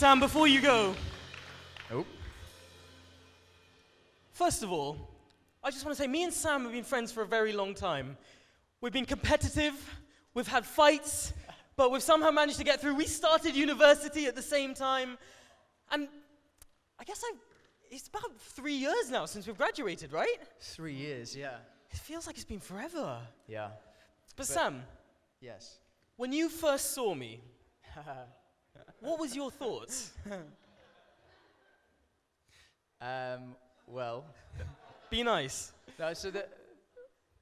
Sam, before you go, Oh. first of all, I just want to say me and Sam have been friends for a very long time. We've been competitive, we've had fights, but we've somehow managed to get through. We started university at the same time, and I guess it's about 3 years now since we've graduated, right? 3 years, yeah. It feels like it's been forever. Yeah. But Sam, Yes. when you first saw me, what was your thoughts? Well, Be nice. no,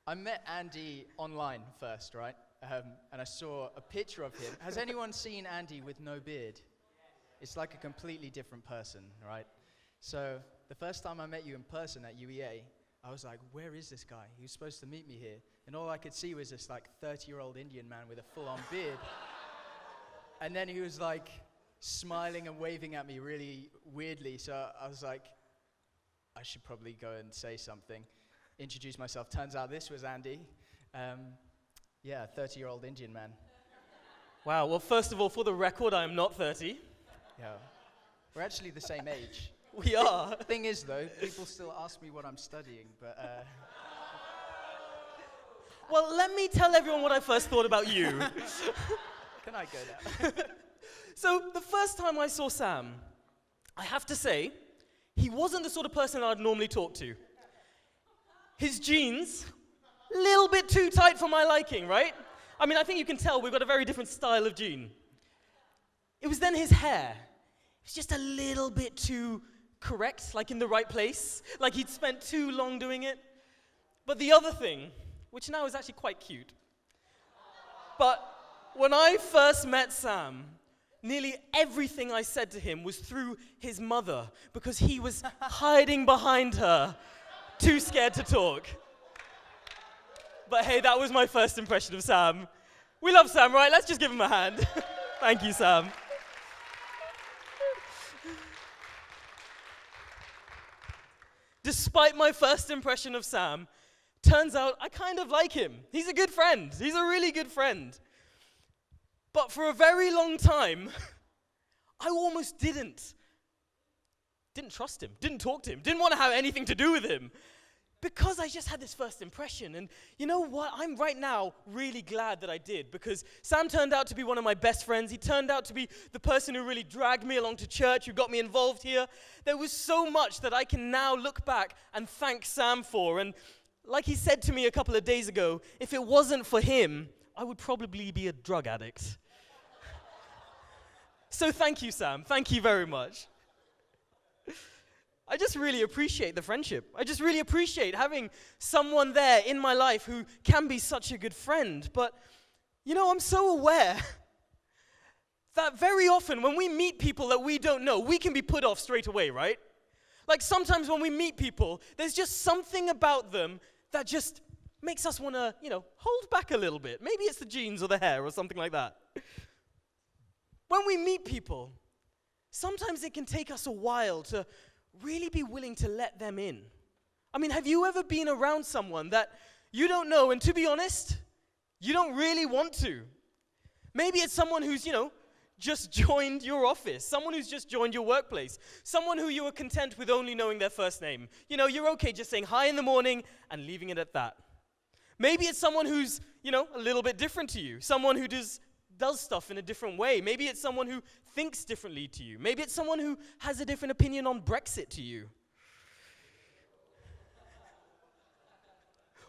I met Andy online first, right? And I saw a picture of him. Has anyone seen Andy with no beard? It's like a completely different person, right? So the first time I met you in person at UEA, I was like, where is this guy? He was supposed to meet me here. And all I could see was this like 30-year-old Indian man with a full-on beard. And then he was like smiling and waving at me really weirdly. So I was like, I should probably go and say something. Introduce myself. Turns out this was Andy. 30-year-old Indian man. Wow, well, first of all, for the record, I am not 30. Yeah. We're actually the same age. We are. Thing is, though, people still ask me what I'm studying, but Well, let me tell everyone what I first thought about you. can I go now? So, the first time I saw Sam, I have to say, he wasn't the sort of person I'd normally talk to. His jeans, a little bit too tight for my liking, right? I mean, I think you can tell we've got a very different style of jean. It was then his hair. It was just a little bit too correct, like in the right place, like he'd spent too long doing it. But the other thing, which now is actually quite cute, but when I first met Sam, nearly everything I said to him was through his mother, because he was hiding behind her, too scared to talk. But hey, that was my first impression of Sam. We love Sam, right? Let's just give him a hand. Thank you, Sam. Despite my first impression of Sam, turns out I kind of like him. He's a good friend. He's a really good friend. But for a very long time, I almost didn't trust him, didn't talk to him, didn't want to have anything to do with him, because I just had this first impression. And you know what? I'm right now really glad that I did, because Sam turned out to be one of my best friends. He turned out to be the person who really dragged me along to church, who got me involved here. There was so much that I can now look back and thank Sam for. And like he said to me a couple of days ago, if it wasn't for him, I would probably be a drug addict. So thank you, Sam. Thank you very much. I just really appreciate the friendship. I just really appreciate having someone there in my life who can be such a good friend. But, you know, I'm so aware that very often when we meet people that we don't know, we can be put off straight away, right? Like sometimes when we meet people, there's just something about them that just makes us want to, hold back a little bit. Maybe it's the jeans or the hair or something like that. When we meet people, sometimes it can take us a while to really be willing to let them in. I mean, have you ever been around someone that you don't know, and to be honest, you don't really want to? Maybe it's someone who's, just joined your office, someone who's just joined your workplace, someone who you were content with only knowing their first name. You're okay just saying hi in the morning and leaving it at that. Maybe it's someone who's, a little bit different to you, someone who does stuff in a different way. Maybe it's someone who thinks differently to you. Maybe it's someone who has a different opinion on Brexit to you.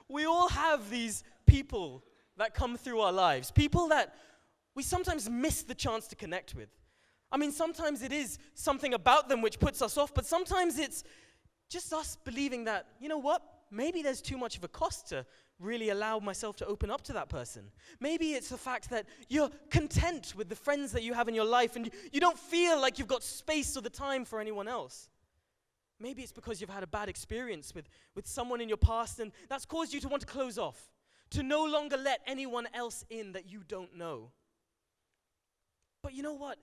We all have these people that come through our lives, people that we sometimes miss the chance to connect with. I mean, sometimes it is something about them which puts us off, but sometimes it's just us believing that, you know what, maybe there's too much of a cost to really allow myself to open up to that person. Maybe it's the fact that you're content with the friends that you have in your life and you don't feel like you've got space or the time for anyone else. Maybe it's because you've had a bad experience with someone in your past, and that's caused you to want to close off, to no longer let anyone else in that you don't know. But you know what?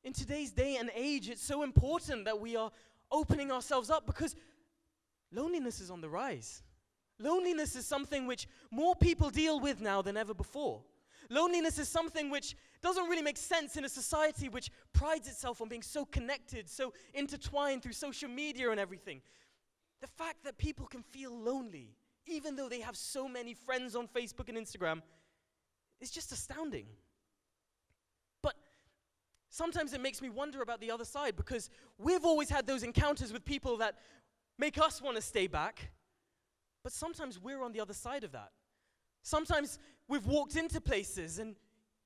In today's day and age, it's so important that we are opening ourselves up, because loneliness is on the rise. Loneliness is something which more people deal with now than ever before. Loneliness is something which doesn't really make sense in a society which prides itself on being so connected, so intertwined through social media and everything. The fact that people can feel lonely, even though they have so many friends on Facebook and Instagram, is just astounding. But sometimes it makes me wonder about the other side, because we've always had those encounters with people that make us want to stay back, but sometimes we're on the other side of that. Sometimes we've walked into places and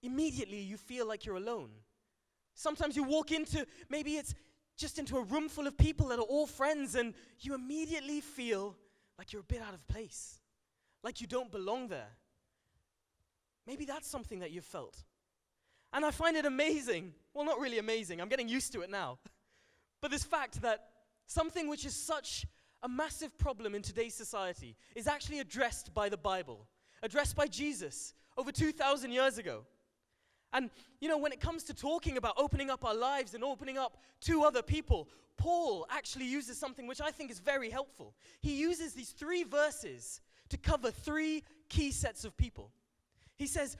immediately you feel like you're alone. Sometimes you walk into, maybe it's just into a room full of people that are all friends, and you immediately feel like you're a bit out of place, like you don't belong there. Maybe that's something that you've felt. And I find it amazing, well, not really amazing, I'm getting used to it now, but this fact that something which is such a massive problem in today's society is actually addressed by the Bible, addressed by Jesus over 2,000 years ago. And, you know, when it comes to talking about opening up our lives and opening up to other people, Paul actually uses something which I think is very helpful. He uses these 3 verses to cover 3 key sets of people. He says,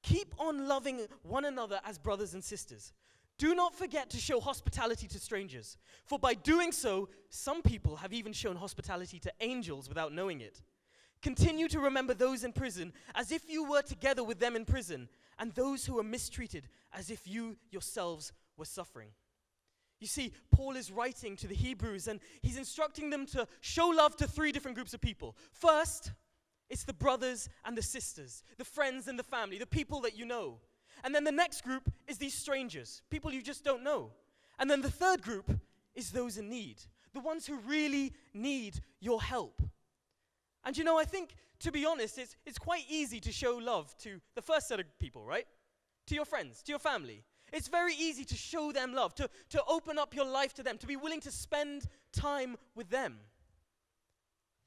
keep on loving one another as brothers and sisters. Do not forget to show hospitality to strangers, for by doing so, some people have even shown hospitality to angels without knowing it. Continue to remember those in prison as if you were together with them in prison, and those who are mistreated as if you yourselves were suffering. You see, Paul is writing to the Hebrews, and he's instructing them to show love to 3 different groups of people. First, it's the brothers and the sisters, the friends and the family, the people that you know. And then the next group is these strangers, people you just don't know. And then the third group is those in need, the ones who really need your help. And you know, I think, to be honest, it's quite easy to show love to the first set of people, right? To your friends, to your family. It's very easy to show them love, to open up your life to them, to be willing to spend time with them.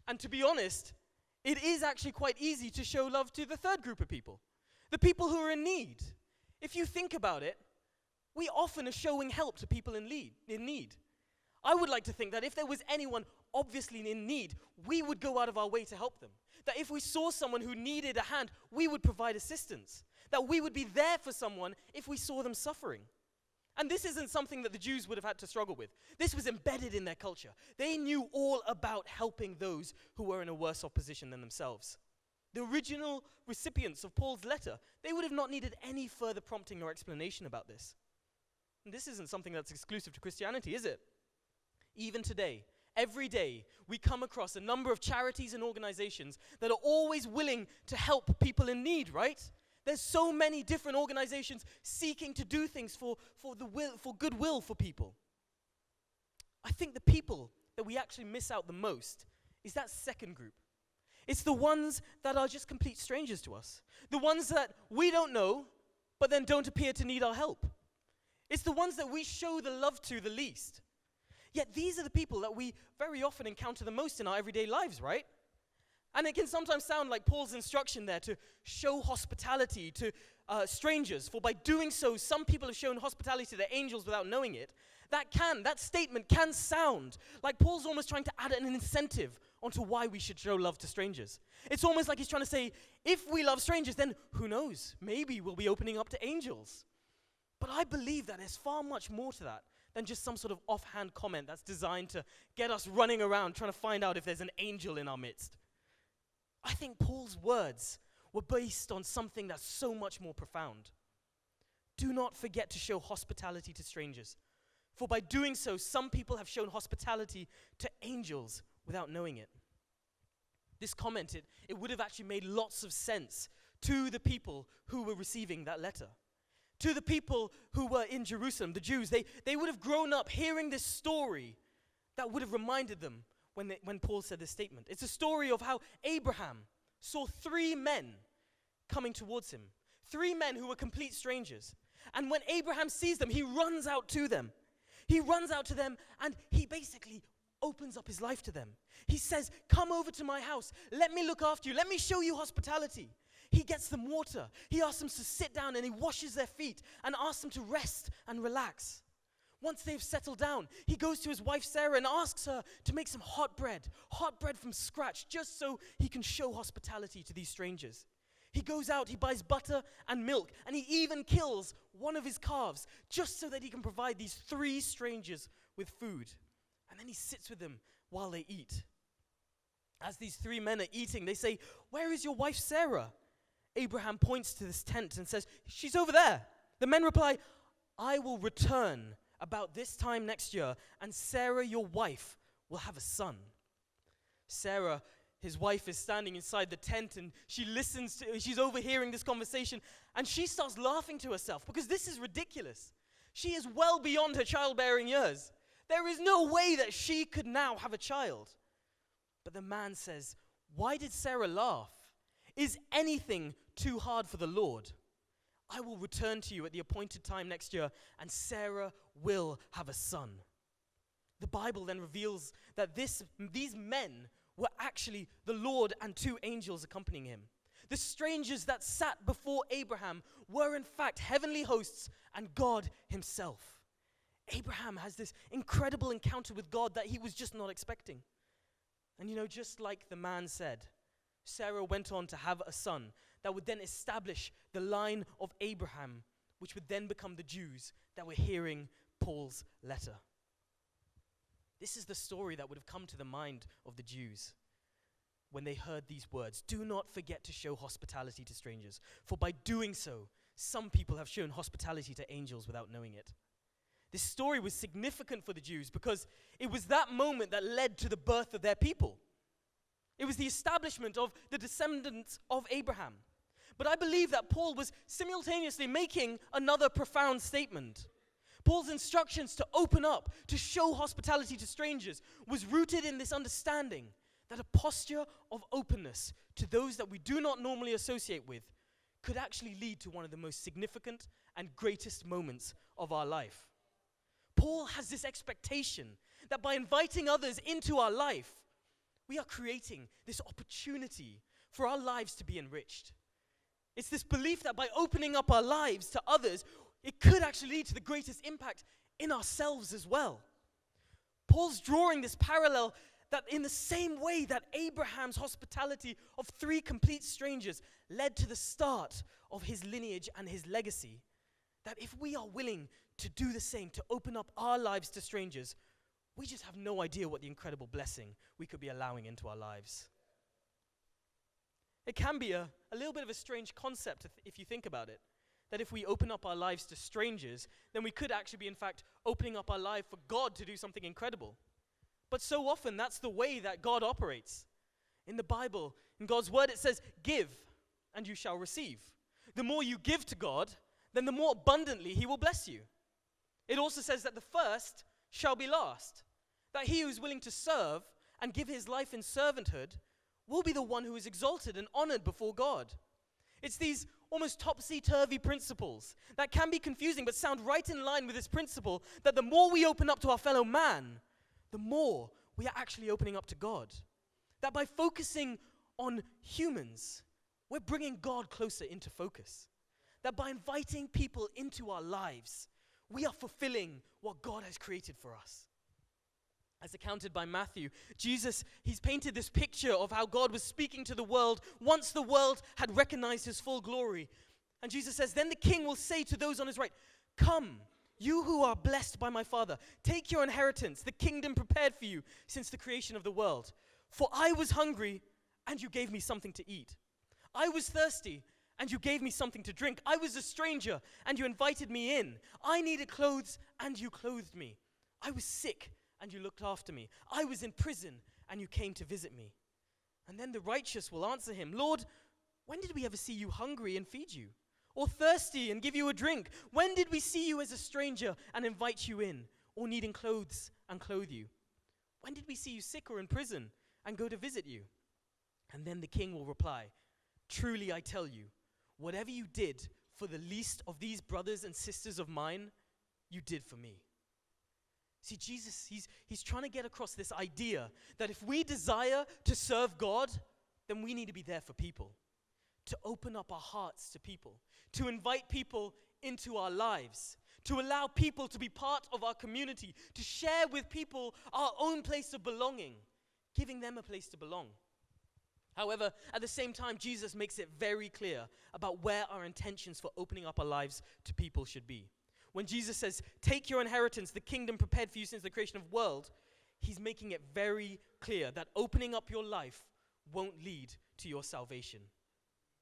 And to be honest, it is actually quite easy to show love to the third group of people, the people who are in need. If you think about it, we often are showing help to people in need. I would like to think that if there was anyone obviously in need, we would go out of our way to help them. That if we saw someone who needed a hand, we would provide assistance. That we would be there for someone if we saw them suffering. And this isn't something that the Jews would have had to struggle with. This was embedded in their culture. They knew all about helping those who were in a worse off position than themselves. The original recipients of Paul's letter, they would have not needed any further prompting or explanation about this. And this isn't something that's exclusive to Christianity, is it? Even today, every day, we come across a number of charities and organizations that are always willing to help people in need, right? There's so many different organizations seeking to do things for goodwill for people. I think the people that we actually miss out the most is that second group. It's the ones that are just complete strangers to us. The ones that we don't know, but then don't appear to need our help. It's the ones that we show the love to the least. Yet these are the people that we very often encounter the most in our everyday lives, right? And it can sometimes sound like Paul's instruction there to show hospitality to strangers, for by doing so, some people have shown hospitality to angels without knowing it. That statement can sound like Paul's almost trying to add an incentive onto why we should show love to strangers. It's almost like he's trying to say, if we love strangers, then who knows? Maybe we'll be opening up to angels. But I believe that there's far much more to that than just some sort of offhand comment that's designed to get us running around trying to find out if there's an angel in our midst. I think Paul's words were based on something that's so much more profound. Do not forget to show hospitality to strangers, for by doing so, some people have shown hospitality to angels without knowing it. This comment, it would have actually made lots of sense to the people who were receiving that letter. To the people who were in Jerusalem, the Jews, they would have grown up hearing this story that would have reminded them when Paul said this statement. It's a story of how Abraham saw 3 men coming towards him. 3 men who were complete strangers. And when Abraham sees them, he runs out to them. He runs out to them and he basically opens up his life to them. He says, come over to my house. Let me look after you. Let me show you hospitality. He gets them water. He asks them to sit down and he washes their feet and asks them to rest and relax. Once they've settled down, he goes to his wife Sarah and asks her to make some hot bread from scratch, just so he can show hospitality to these strangers. He goes out, he buys butter and milk, and he even kills one of his calves just so that he can provide these 3 strangers with food. And then he sits with them while they eat. As these 3 men are eating, they say, "Where is your wife Sarah?" Abraham points to this tent and says, "She's over there." The men reply, "I will return about this time next year, and Sarah, your wife, will have a son." Sarah, his wife, is standing inside the tent, and she's overhearing this conversation, and she starts laughing to herself because this is ridiculous. She is well beyond her childbearing years. There is no way that she could now have a child. But the man says, "Why did Sarah laugh? Is anything too hard for the Lord? I will return to you at the appointed time next year, and Sarah will have a son." The Bible then reveals that these men were actually the Lord and 2 angels accompanying him. The strangers that sat before Abraham were in fact heavenly hosts and God himself. Abraham has this incredible encounter with God that he was just not expecting. And just like the man said, Sarah went on to have a son that would then establish the line of Abraham, which would then become the Jews that were hearing Paul's letter. This is the story that would have come to the mind of the Jews when they heard these words. "Do not forget to show hospitality to strangers, for by doing so, some people have shown hospitality to angels without knowing it." This story was significant for the Jews because it was that moment that led to the birth of their people. It was the establishment of the descendants of Abraham. But I believe that Paul was simultaneously making another profound statement. Paul's instructions to open up, to show hospitality to strangers, was rooted in this understanding that a posture of openness to those that we do not normally associate with could actually lead to one of the most significant and greatest moments of our life. Paul has this expectation that by inviting others into our life, we are creating this opportunity for our lives to be enriched. It's this belief that by opening up our lives to others, it could actually lead to the greatest impact in ourselves as well. Paul's drawing this parallel that in the same way that Abraham's hospitality of 3 complete strangers led to the start of his lineage and his legacy, that if we are willing to do the same, to open up our lives to strangers, we just have no idea what the incredible blessing we could be allowing into our lives. It can be a little bit of a strange concept if you think about it, that if we open up our lives to strangers, then we could actually be in fact opening up our life for God to do something incredible. But so often that's the way that God operates. In the Bible, in God's word, it says, "Give and you shall receive." The more you give to God, then the more abundantly he will bless you. It also says that the first shall be last, that he who is willing to serve and give his life in servanthood will be the one who is exalted and honored before God. It's these almost topsy-turvy principles that can be confusing but sound right in line with this principle that the more we open up to our fellow man, the more we are actually opening up to God. That by focusing on humans, we're bringing God closer into focus. That by inviting people into our lives, we are fulfilling what God has created for us. As accounted by Matthew, Jesus, he's painted this picture of how God was speaking to the world once the world had recognized his full glory. And Jesus says, "Then the king will say to those on his right, 'Come, you who are blessed by my Father, take your inheritance, the kingdom prepared for you since the creation of the world. For I was hungry, and you gave me something to eat. I was thirsty, and you gave me something to drink. I was a stranger, and you invited me in. I needed clothes, and you clothed me. I was sick, and you looked after me. I was in prison, and you came to visit me.' And then the righteous will answer him, 'Lord, when did we ever see you hungry and feed you? Or thirsty and give you a drink? When did we see you as a stranger and invite you in? Or needing clothes and clothe you? When did we see you sick or in prison and go to visit you?' And then the king will reply, 'Truly I tell you, whatever you did for the least of these brothers and sisters of mine, you did for me.'" See, Jesus, he's trying to get across this idea that if we desire to serve God, then we need to be there for people, to open up our hearts to people, to invite people into our lives, to allow people to be part of our community, to share with people our own place of belonging, giving them a place to belong. However, at the same time, Jesus makes it very clear about where our intentions for opening up our lives to people should be. When Jesus says, take your inheritance, the kingdom prepared for you since the creation of the world, he's making it very clear that opening up your life won't lead to your salvation.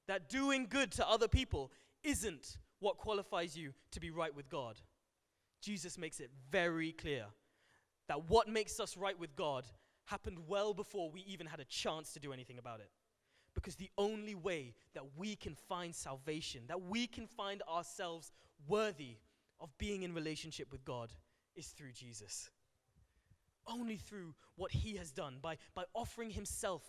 That doing good to other people isn't what qualifies you to be right with God. Jesus makes it very clear that what makes us right with God happened well before we even had a chance to do anything about it. Because the only way that we can find salvation, that we can find ourselves worthy of being in relationship with God, is through Jesus. Only through what he has done, by offering himself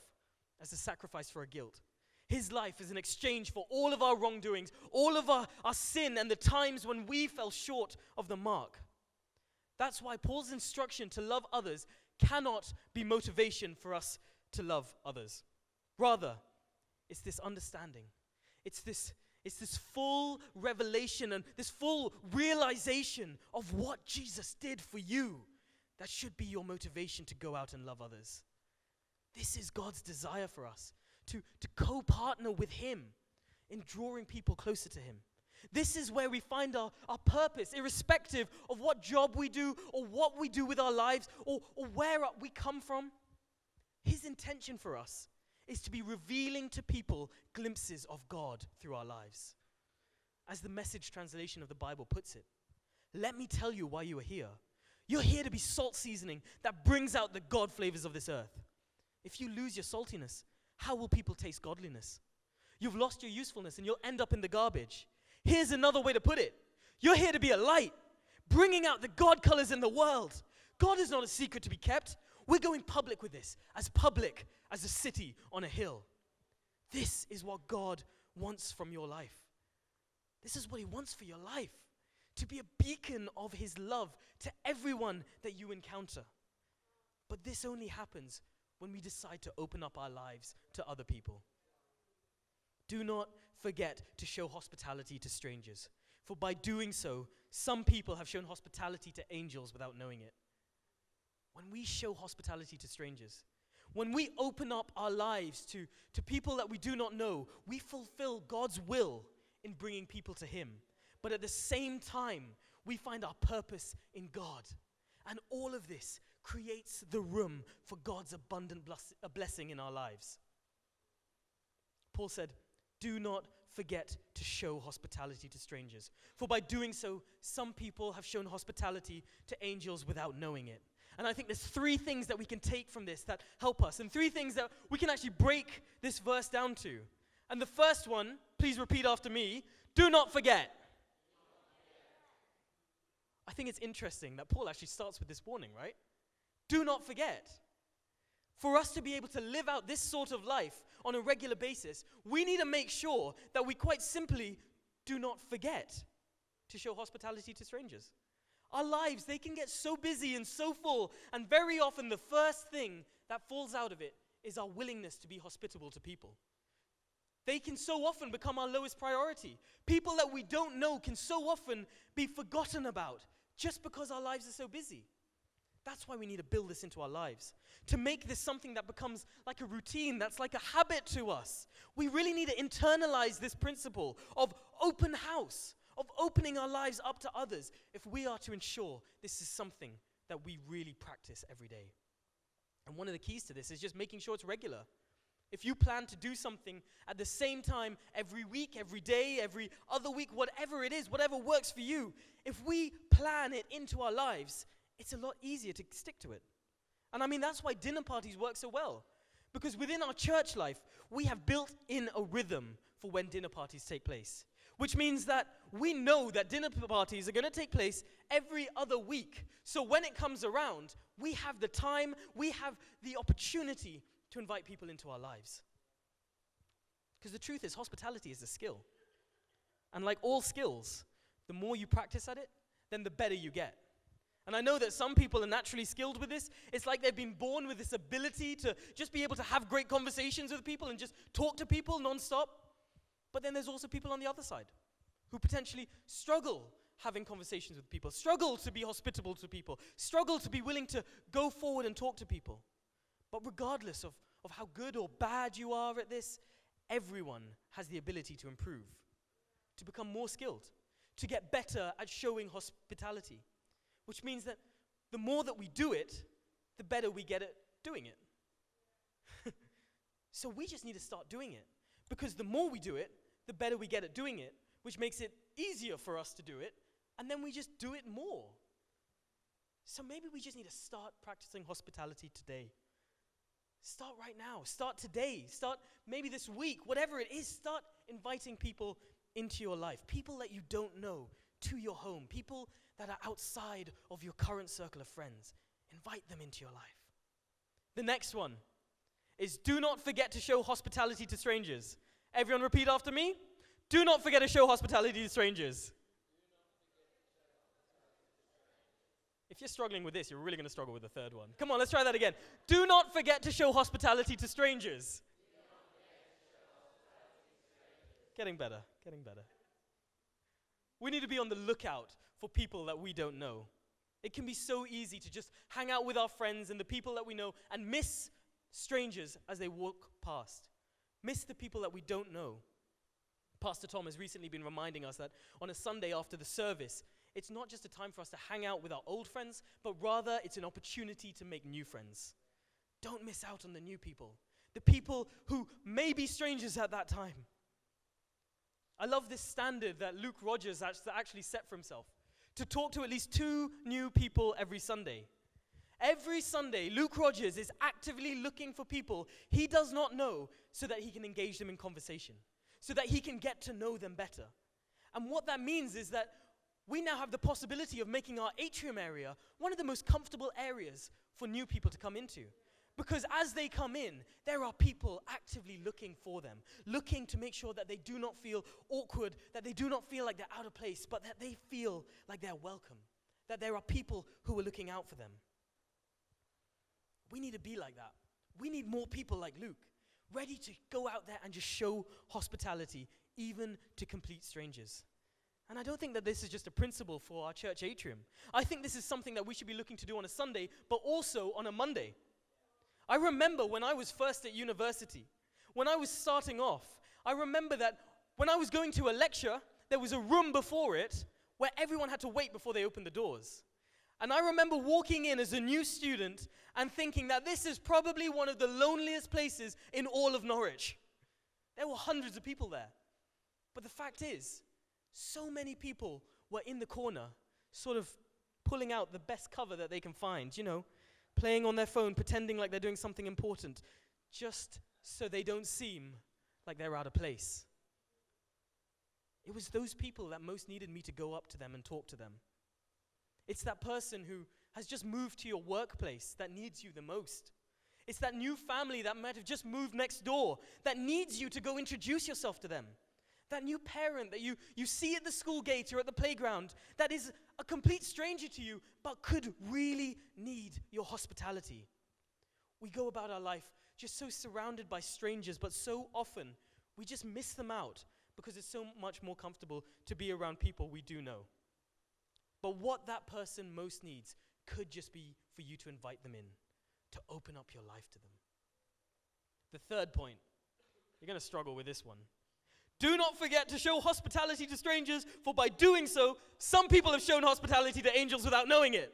as a sacrifice for our guilt. His life is an exchange for all of our wrongdoings, all of our sin, and the times when we fell short of the mark. That's why Paul's instruction to love others cannot be motivation for us to love others. Rather, it's this understanding. It's this full revelation and this full realization of what Jesus did for you that should be your motivation to go out and love others. This is God's desire for us, to co-partner with him in drawing people closer to him. This is where we find our purpose, irrespective of what job we do or what we do with our lives or where we come from. His intention for us is to be revealing to people glimpses of God through our lives. As the Message translation of the Bible puts it, let me tell you why you are here. You're here to be salt seasoning that brings out the God flavors of this earth. If you lose your saltiness, how will people taste godliness? You've lost your usefulness and you'll end up in the garbage. Here's another way to put it. You're here to be a light, bringing out the God colors in the world. God is not a secret to be kept. We're going public with this, as public as a city on a hill. This is what God wants from your life. This is what he wants for your life, to be a beacon of his love to everyone that you encounter. But this only happens when we decide to open up our lives to other people. Do not forget to show hospitality to strangers, for by doing so, some people have shown hospitality to angels without knowing it. When we show hospitality to strangers, when we open up our lives to people that we do not know, we fulfill God's will in bringing people to him. But at the same time, we find our purpose in God. And all of this creates the room for God's abundant blessing in our lives. Paul said, do not forget to show hospitality to strangers. For by doing so, some people have shown hospitality to angels without knowing it. And I think there's 3 things that we can take from this that help us, and 3 things that we can actually break this verse down to. And the first one, please repeat after me, do not forget. I think it's interesting that Paul actually starts with this warning, right? Do not forget. For us to be able to live out this sort of life on a regular basis, we need to make sure that we quite simply do not forget to show hospitality to strangers. Our lives, they can get so busy and so full, and very often the first thing that falls out of it is our willingness to be hospitable to people. They can so often become our lowest priority. People that we don't know can so often be forgotten about just because our lives are so busy. That's why we need to build this into our lives. To make this something that becomes like a routine, that's like a habit to us. We really need to internalize this principle of open house, of opening our lives up to others, if we are to ensure this is something that we really practice every day. And one of the keys to this is just making sure it's regular. If you plan to do something at the same time every week, every day, every other week, whatever it is, whatever works for you, if we plan it into our lives, it's a lot easier to stick to it. And I mean, that's why dinner parties work so well. Because within our church life, we have built in a rhythm for when dinner parties take place. Which means that we know that dinner parties are going to take place every other week. So when it comes around, we have the time, we have the opportunity to invite people into our lives. Because the truth is, hospitality is a skill. And like all skills, the more you practice at it, then the better you get. And I know that some people are naturally skilled with this. It's like they've been born with this ability to just be able to have great conversations with people and just talk to people nonstop. But then there's also people on the other side who potentially struggle having conversations with people, struggle to be hospitable to people, struggle to be willing to go forward and talk to people. But regardless of of how good or bad you are at this. Everyone has the ability to improve, to become more skilled, to get better at showing hospitality, which means that the more that we do it, the better we get at doing it. So we just need to start doing it, because the more we do it, the better we get at doing it, which makes it easier for us to do it, and then we just do it more. So maybe we just need to start practicing hospitality today. Start right now. Start today. Start maybe this week. Whatever it is, start inviting people into your life. People that you don't know to your home. People that are outside of your current circle of friends. Invite them into your life. The next one is do not forget to show hospitality to strangers. Everyone repeat after me. Do not forget to show hospitality to strangers. If you're struggling with this, you're really going to struggle with the third one. Come on, let's try that again. Do not forget to show hospitality to strangers. Getting better, getting better. We need to be on the lookout for people that we don't know. It can be so easy to just hang out with our friends and the people that we know and miss strangers as they walk past. Miss the people that we don't know. Pastor Tom has recently been reminding us that on a Sunday after the service, it's not just a time for us to hang out with our old friends, but rather it's an opportunity to make new friends. Don't miss out on the new people, the people who may be strangers at that time. I love this standard that Luke Rogers actually set for himself, to talk to at least 2 new people every Sunday. Every Sunday, Luke Rogers is actively looking for people he does not know so that he can engage them in conversation, so that he can get to know them better. And what that means is that we now have the possibility of making our atrium area one of the most comfortable areas for new people to come into. Because as they come in, there are people actively looking for them, looking to make sure that they do not feel awkward, that they do not feel like they're out of place, but that they feel like they're welcome, that there are people who are looking out for them. We need to be like that. We need more people like Luke, ready to go out there and just show hospitality, even to complete strangers. And I don't think that this is just a principle for our church atrium. I think this is something that we should be looking to do on a Sunday, but also on a Monday. I remember when I was first at university, when I was starting off, I remember that when I was going to a lecture, there was a room before it where everyone had to wait before they opened the doors. And I remember walking in as a new student and thinking that this is probably one of the loneliest places in all of Norwich. There were hundreds of people there. But the fact is, so many people were in the corner, sort of pulling out the best cover that they can find, playing on their phone, pretending like they're doing something important, just so they don't seem like they're out of place. It was those people that most needed me to go up to them and talk to them. It's that person who has just moved to your workplace that needs you the most. It's that new family that might have just moved next door that needs you to go introduce yourself to them. That new parent that you see at the school gate or at the playground that is a complete stranger to you but could really need your hospitality. We go about our life just so surrounded by strangers, but so often we just miss them out because it's so much more comfortable to be around people we do know. But what that person most needs could just be for you to invite them in, to open up your life to them. The third point, you're going to struggle with this one. Do not forget to show hospitality to strangers, for by doing so, some people have shown hospitality to angels without knowing it.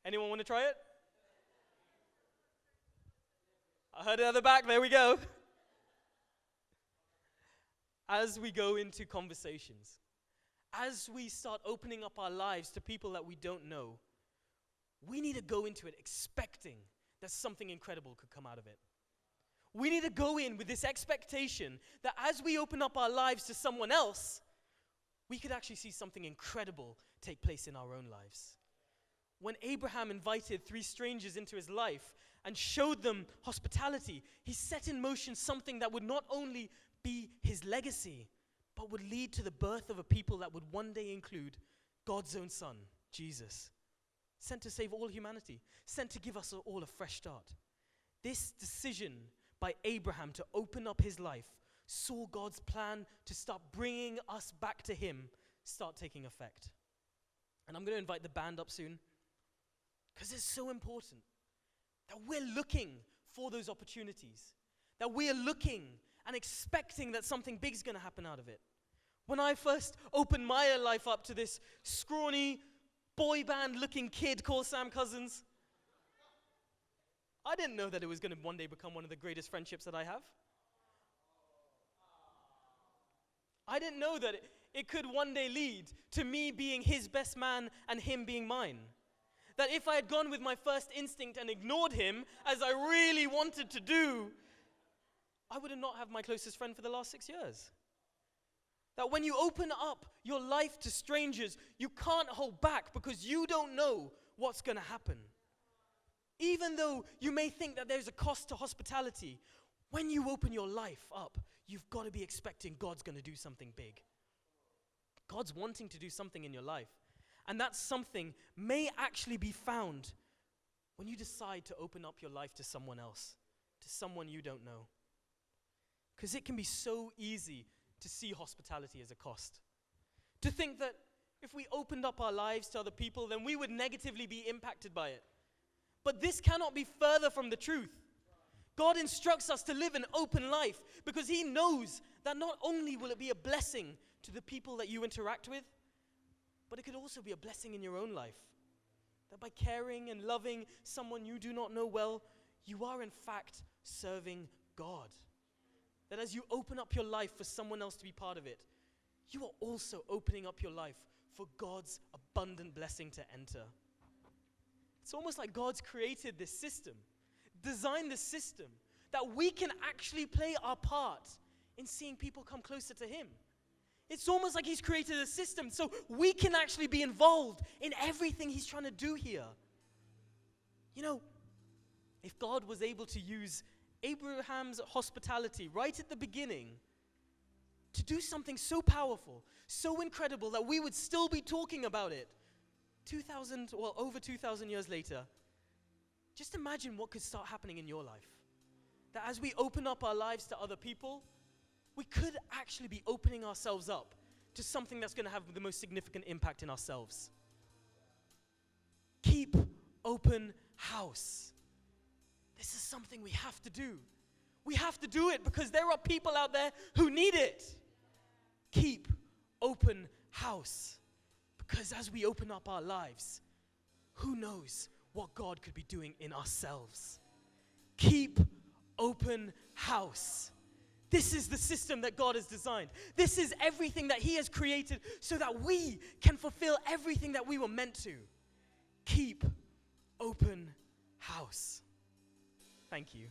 Anyone want to try it? I heard it at the back, there we go. As we go into conversations, as we start opening up our lives to people that we don't know, we need to go into it expecting that something incredible could come out of it. We need to go in with this expectation that as we open up our lives to someone else, we could actually see something incredible take place in our own lives. When Abraham invited 3 strangers into his life and showed them hospitality, he set in motion something that would not only be his legacy, but would lead to the birth of a people that would one day include God's own Son, Jesus, sent to save all humanity, sent to give us all a fresh start. This decision by Abraham to open up his life saw God's plan to start bringing us back to him start taking effect. And I'm going to invite the band up soon, because it's so important that we're looking for those opportunities. That we are looking and expecting that something big is going to happen out of it. When I first opened my life up to this scrawny, boy band looking kid called Sam Cousins, I didn't know that it was going to one day become one of the greatest friendships that I have. I didn't know that it could one day lead to me being his best man and him being mine. That if I had gone with my first instinct and ignored him, as I really wanted to do, I would not have my closest friend for the last 6 years. That when you open up your life to strangers, you can't hold back because you don't know what's going to happen. Even though you may think that there's a cost to hospitality, when you open your life up, you've got to be expecting God's going to do something big. God's wanting to do something in your life. And that something may actually be found when you decide to open up your life to someone else, to someone you don't know. Because it can be so easy to see hospitality as a cost. To think that if we opened up our lives to other people, then we would negatively be impacted by it. But this cannot be further from the truth. God instructs us to live an open life because he knows that not only will it be a blessing to the people that you interact with, but it could also be a blessing in your own life. That by caring and loving someone you do not know well, you are in fact serving God. That as you open up your life for someone else to be part of it, you are also opening up your life for God's abundant blessing to enter. It's almost like God's created this system, designed this system, that we can actually play our part in seeing people come closer to him. It's almost like he's created a system so we can actually be involved in everything he's trying to do here. You know, if God was able to use Abraham's hospitality right at the beginning to do something so powerful, so incredible that we would still be talking about it over 2,000 years later, just imagine what could start happening in your life. That as we open up our lives to other people, we could actually be opening ourselves up to something that's going to have the most significant impact in ourselves. Keep open house. This is something we have to do. We have to do it because there are people out there who need it. Keep open house. Because as we open up our lives, who knows what God could be doing in ourselves. Keep open house. This is the system that God has designed. This is everything that he has created so that we can fulfill everything that we were meant to. Keep open house. Thank you.